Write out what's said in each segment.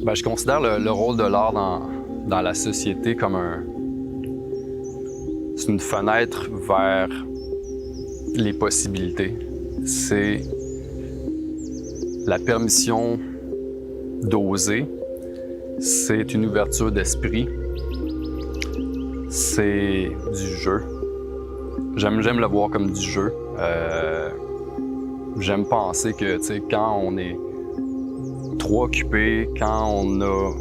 Ben, je considère le rôle de l'art dans la société comme c'est une fenêtre vers les possibilités. C'est la permission d'oser. C'est une ouverture d'esprit. C'est du jeu. J'aime le voir comme du jeu. J'aime penser que, tu sais, quand on est trop occupé, quand on a,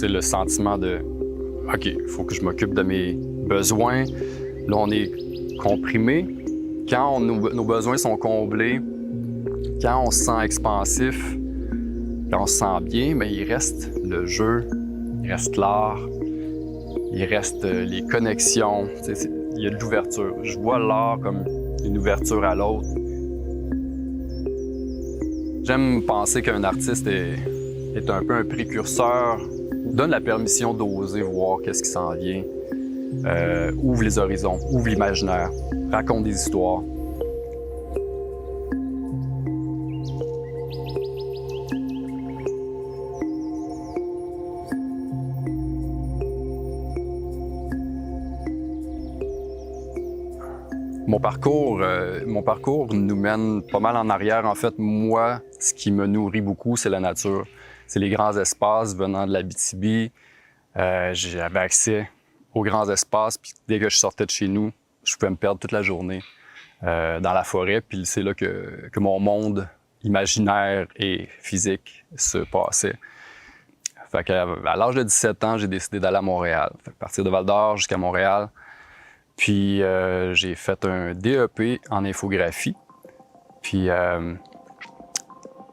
le sentiment de « OK, il faut que je m'occupe de mes besoins », là, on est comprimé. Quand nos besoins sont comblés, quand on se sent expansif, quand on se sent bien, mais il reste le jeu, il reste l'art, il reste les connexions. Il y a de l'ouverture. Je vois l'art comme une ouverture à l'autre. J'aime penser qu'un artiste est un peu un précurseur, donne la permission d'oser voir qu'est-ce qui s'en vient, ouvre les horizons, ouvre l'imaginaire, raconte des histoires. Mon parcours nous mène pas mal en arrière. En fait, moi, ce qui me nourrit beaucoup, c'est la nature. C'est les grands espaces venant de l'Abitibi. J'avais accès aux grands espaces, puis dès que je sortais de chez nous, je pouvais me perdre toute la journée dans la forêt. Puis c'est là que mon monde imaginaire et physique se passait. Fait qu'à l'âge de 17 ans, j'ai décidé d'aller à Montréal. Fait que partir de Val-d'Or jusqu'à Montréal. Puis j'ai fait un DEP en infographie. Puis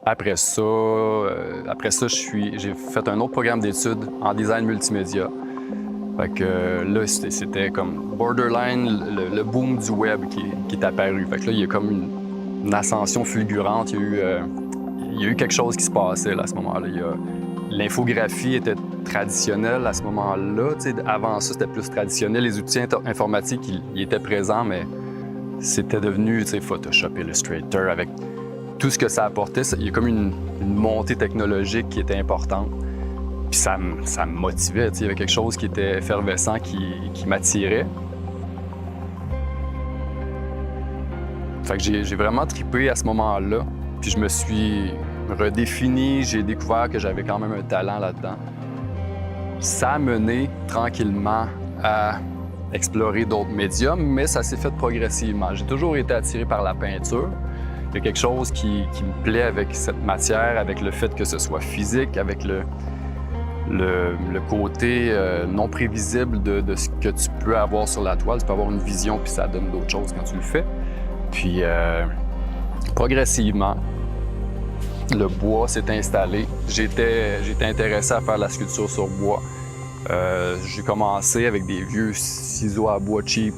après ça, j'ai fait un autre programme d'études en design multimédia. Fait que là, c'était comme borderline le boom du web qui est apparu. Fait que là, il y a comme une ascension fulgurante. Il y a eu quelque chose qui se passait là, à ce moment-là. L'infographie était traditionnelle à ce moment-là. Avant ça, c'était plus traditionnel. Les outils informatiques, ils étaient présents, mais c'était devenu Photoshop, Illustrator, avec tout ce que ça apportait. Il y a comme une montée technologique qui était importante. Puis ça me motivait. Il y avait quelque chose qui était effervescent, qui m'attirait. Fait que j'ai vraiment trippé à ce moment-là. Puis je me suis redéfini, j'ai découvert que j'avais quand même un talent là-dedans. Ça a mené tranquillement à explorer d'autres médiums, mais ça s'est fait progressivement. J'ai toujours été attiré par la peinture. Il y a quelque chose qui me plaît avec cette matière, avec le fait que ce soit physique, avec le côté non prévisible de ce que tu peux avoir sur la toile. Tu peux avoir une vision, puis ça donne d'autres choses quand tu le fais. Puis progressivement, le bois s'est installé. J'étais intéressé à faire la sculpture sur bois. J'ai commencé avec des vieux ciseaux à bois cheap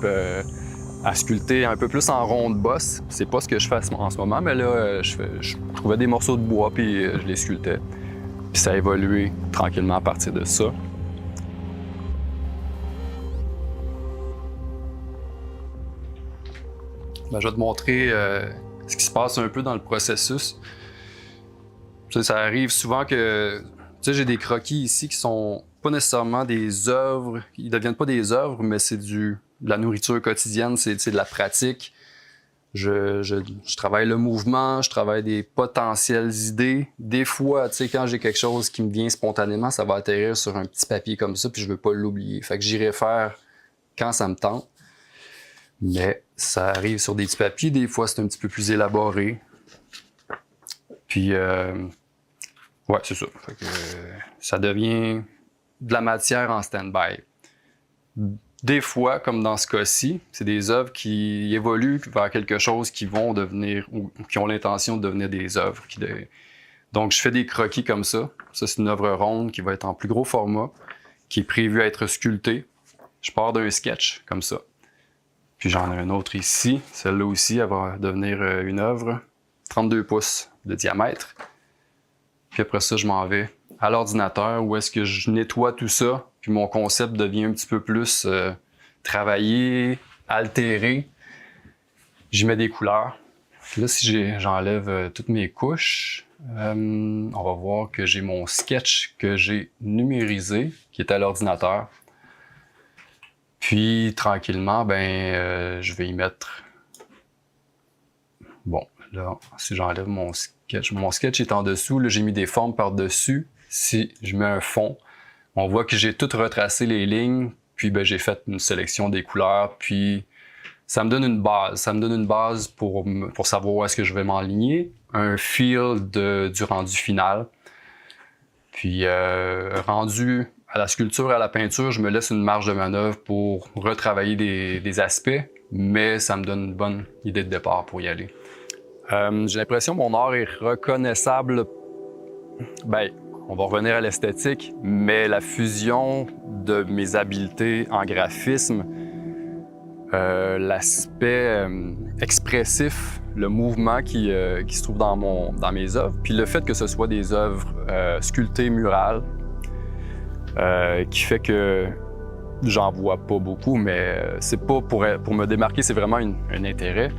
à sculpter un peu plus en ronde bosse. C'est pas ce que je fais en ce moment, mais là, je trouvais des morceaux de bois puis je les sculptais. Puis ça a évolué tranquillement à partir de ça. Ben, je vais te montrer ce qui se passe un peu dans le processus. Ça arrive souvent que j'ai des croquis ici qui sont pas nécessairement des œuvres, ils deviennent pas des œuvres, mais c'est de la nourriture quotidienne, c'est de la pratique. Je travaille le mouvement, je travaille des potentielles idées. Des fois, quand j'ai quelque chose qui me vient spontanément, ça va atterrir sur un petit papier comme ça, puis je veux pas l'oublier. Fait que j'irai faire quand ça me tente. Mais ça arrive sur des petits papiers, des fois c'est un petit peu plus élaboré. Puis, ouais, c'est ça. Fait que, ça devient de la matière en stand-by. Des fois, comme dans ce cas-ci, c'est des œuvres qui évoluent vers quelque chose qui vont devenir, ou qui ont l'intention de devenir des œuvres. Donc, je fais des croquis comme ça. Ça, c'est une œuvre ronde qui va être en plus gros format, qui est prévue à être sculptée. Je pars d'un sketch, comme ça. Puis j'en ai un autre ici. Celle-là aussi, elle va devenir une œuvre 32 pouces de diamètre. Puis après ça, je m'en vais à l'ordinateur où est-ce que je nettoie tout ça. Puis mon concept devient un petit peu plus travaillé, altéré. J'y mets des couleurs. Puis là, si j'enlève toutes mes couches, On va voir que j'ai mon sketch que j'ai numérisé, qui est à l'ordinateur. Puis, tranquillement, je vais y mettre... Bon, là, si j'enlève mon sketch est en dessous. Là, j'ai mis des formes par-dessus. Si je mets un fond, on voit que j'ai tout retracé les lignes. Puis, j'ai fait une sélection des couleurs. Puis, ça me donne une base. Ça me donne une base pour savoir où est-ce que je vais m'enligner. Un feel du rendu final. Puis, rendu à la sculpture, à la peinture, je me laisse une marge de manœuvre pour retravailler des aspects, mais ça me donne une bonne idée de départ pour y aller. J'ai l'impression que mon art est reconnaissable. On va revenir à l'esthétique, mais la fusion de mes habiletés en graphisme, l'aspect expressif, le mouvement qui se trouve dans mes œuvres, puis le fait que ce soit des œuvres sculptées murales, qui fait que j'en vois pas beaucoup, mais c'est pas pour me démarquer, c'est vraiment un intérêt.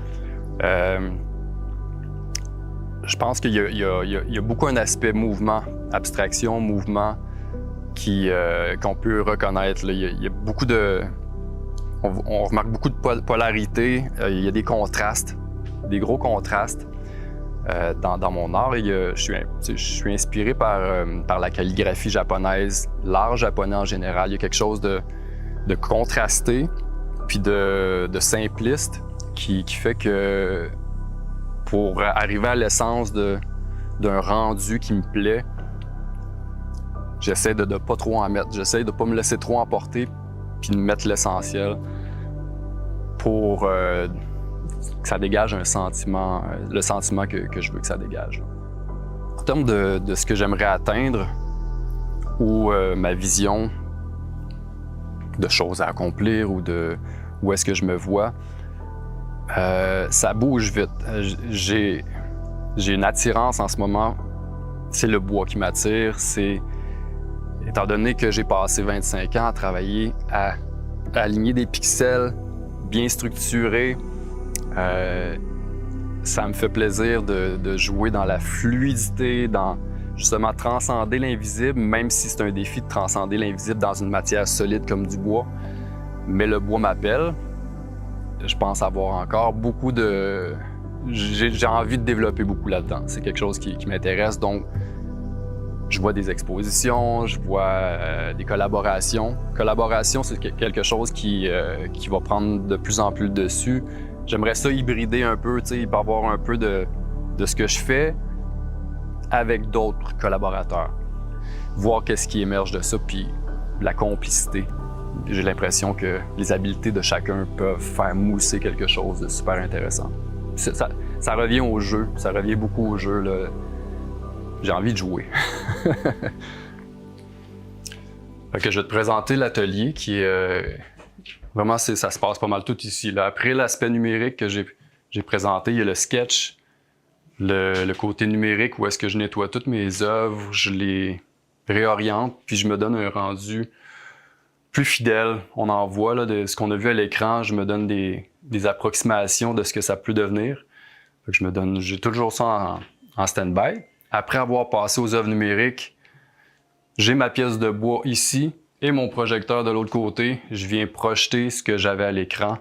Je pense qu'il y a beaucoup un aspect mouvement, abstraction, mouvement, qu'on peut reconnaître. Là. Il y a beaucoup de... On remarque beaucoup de polarité, il y a des contrastes, des gros contrastes. Dans mon art, je suis inspiré par la calligraphie japonaise, l'art japonais en général. Il y a quelque chose de contrasté, puis de simpliste, qui fait que pour arriver à l'essence d'un rendu qui me plaît, j'essaie de ne pas trop en mettre. J'essaie de ne pas me laisser trop emporter, puis de mettre l'essentiel pour... que ça dégage un sentiment, le sentiment que je veux que ça dégage. En termes de ce que j'aimerais atteindre ou ma vision de choses à accomplir ou où est-ce que je me vois, ça bouge vite. J'ai une attirance en ce moment. C'est le bois qui m'attire. Étant donné que j'ai passé 25 ans à travailler à aligner des pixels bien structurés, ça me fait plaisir de jouer dans la fluidité, dans justement transcender l'invisible, même si c'est un défi de transcender l'invisible dans une matière solide comme du bois. Mais le bois m'appelle. Je pense avoir encore beaucoup de... J'ai envie de développer beaucoup là-dedans. C'est quelque chose qui m'intéresse. Donc, je vois des expositions, je vois des collaborations. Collaboration, c'est quelque chose qui va prendre de plus en plus le dessus. J'aimerais ça hybrider un peu, pour avoir un peu de ce que je fais avec d'autres collaborateurs. Voir qu'est-ce qui émerge de ça, puis la complicité. J'ai l'impression que les habiletés de chacun peuvent faire mousser quelque chose de super intéressant. Ça revient au jeu, ça revient beaucoup au jeu. Là. J'ai envie de jouer. Okay, je vais te présenter l'atelier qui est... Vraiment, ça se passe pas mal tout ici. Là. Après l'aspect numérique que j'ai présenté, il y a le sketch, le côté numérique où est-ce que je nettoie toutes mes œuvres, je les réoriente, puis je me donne un rendu plus fidèle. On en voit là, de ce qu'on a vu à l'écran, je me donne des approximations de ce que ça peut devenir. J'ai toujours ça en stand-by. Après avoir passé aux œuvres numériques, j'ai ma pièce de bois ici et mon projecteur de l'autre côté. Je viens projeter ce que j'avais à l'écran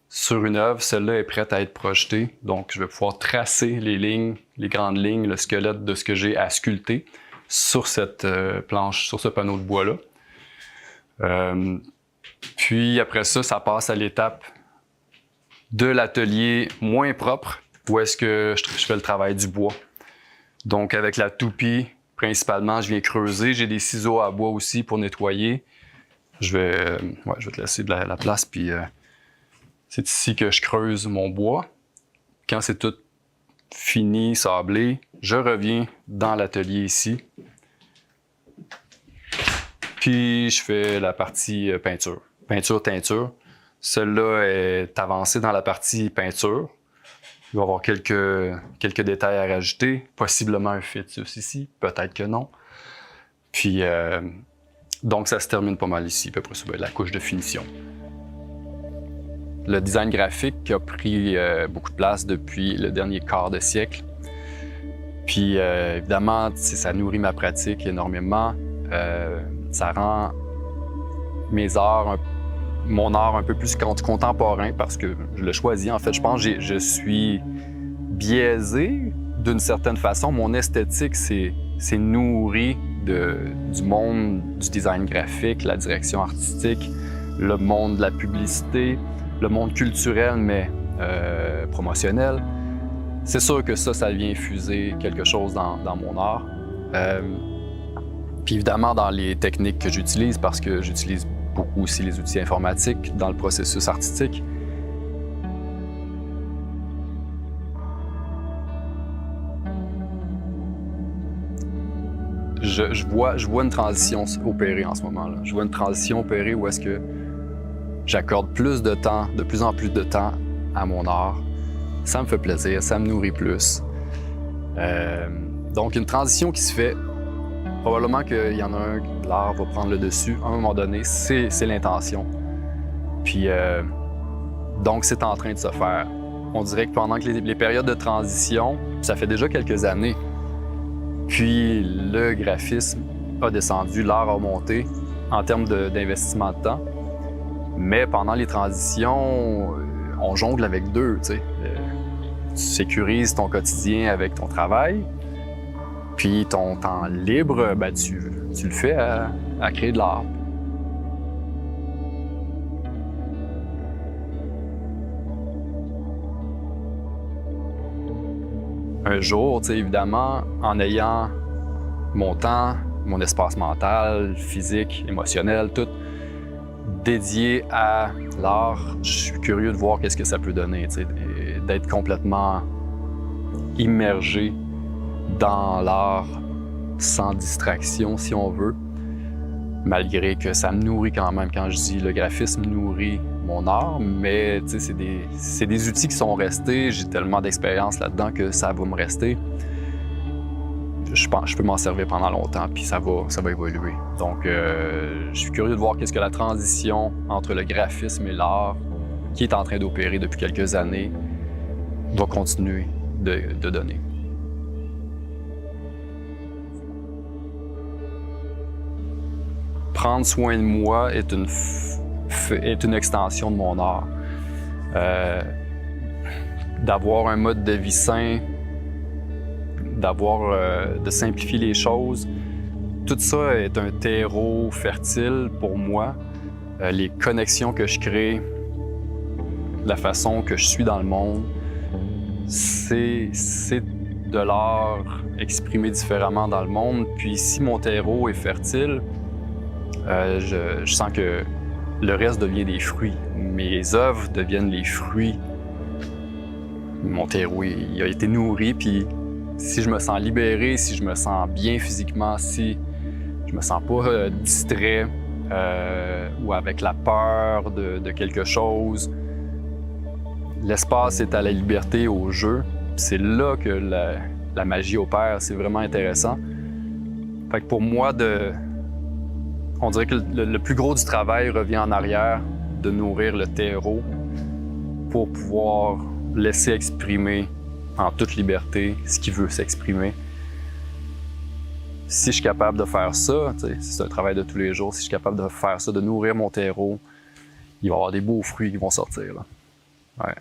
sur une œuvre. Celle-là est prête à être projetée. Donc, je vais pouvoir tracer les lignes, les grandes lignes, le squelette de ce que j'ai à sculpter sur cette planche, sur ce panneau de bois-là. Puis après ça, ça passe à l'étape de l'atelier moins propre, où est-ce que je fais le travail du bois. Donc avec la toupie, principalement, je viens creuser. J'ai des ciseaux à bois aussi pour nettoyer. Je vais te laisser de la place, puis c'est ici que je creuse mon bois. Quand c'est tout fini, sablé, je reviens dans l'atelier ici. Puis je fais la partie peinture. Peinture-teinture. Celle-là est avancée dans la partie peinture. Il va y avoir quelques détails à rajouter. Possiblement un fœtus ici, peut-être que non. Puis, donc ça se termine pas mal ici, à peu près ça va être la couche de finition. Le design graphique a pris beaucoup de place depuis le dernier quart de siècle. Puis évidemment, ça nourrit ma pratique énormément. Ça rend mon art un peu plus contemporain parce que je le choisis. En fait, je pense que je suis biaisé d'une certaine façon. Mon esthétique, c'est nourri du monde du design graphique, la direction artistique, le monde de la publicité, le monde culturel, mais promotionnel. C'est sûr que ça vient infuser quelque chose dans mon art. Puis évidemment, dans les techniques que j'utilise, parce que j'utilise beaucoup aussi les outils informatiques dans le processus artistique. Je vois une transition opérer en ce moment-là. Je vois une transition opérer où est-ce que j'accorde plus de temps, de plus en plus de temps à mon art. Ça me fait plaisir, ça me nourrit plus. Donc, une transition qui se fait. Probablement qu'il y en a un, l'art va prendre le dessus à un moment donné. C'est l'intention. Puis, donc, c'est en train de se faire. On dirait que pendant que les périodes de transition, ça fait déjà quelques années, puis le graphisme a descendu, l'art a monté en termes d'investissement de temps. Mais pendant les transitions, on jongle avec deux, tu sais. Tu sécurises ton quotidien avec ton travail, puis ton temps libre, ben, tu le fais à créer de l'art. Un jour, tu sais, évidemment, en ayant mon temps, mon espace mental, physique, émotionnel, tout dédié à l'art, je suis curieux de voir qu'est-ce que ça peut donner, tu sais, d'être complètement immergé dans l'art sans distraction, si on veut, malgré que ça me nourrit quand même. Quand je dis le graphisme nourrit mon art, mais c'est des outils qui sont restés. J'ai tellement d'expérience là-dedans que ça va me rester. Je pense que je peux m'en servir pendant longtemps, puis ça va évoluer. Donc, je suis curieux de voir qu'est-ce que la transition entre le graphisme et l'art, qui est en train d'opérer depuis quelques années, va continuer de donner. Prendre soin de moi est une extension de mon art. D'avoir un mode de vie sain, de simplifier les choses, tout ça est un terreau fertile pour moi. Les connexions que je crée, la façon que je suis dans le monde, c'est de l'art exprimé différemment dans le monde. Puis si mon terreau est fertile, je sens que le reste devient des fruits. Mes œuvres deviennent les fruits. Mon terreau, il a été nourri, puis si je me sens libéré, si je me sens bien physiquement, si je me sens pas distrait ou avec la peur de quelque chose, l'espace est à la liberté, au jeu. C'est là que la magie opère. C'est vraiment intéressant. Fait que pour moi, on dirait que le plus gros du travail revient en arrière, de nourrir le terreau pour pouvoir laisser exprimer en toute liberté ce qui veut s'exprimer. Si je suis capable de faire ça, c'est un travail de tous les jours, si je suis capable de faire ça, de nourrir mon terreau, il va y avoir des beaux fruits qui vont sortir, là. Ouais.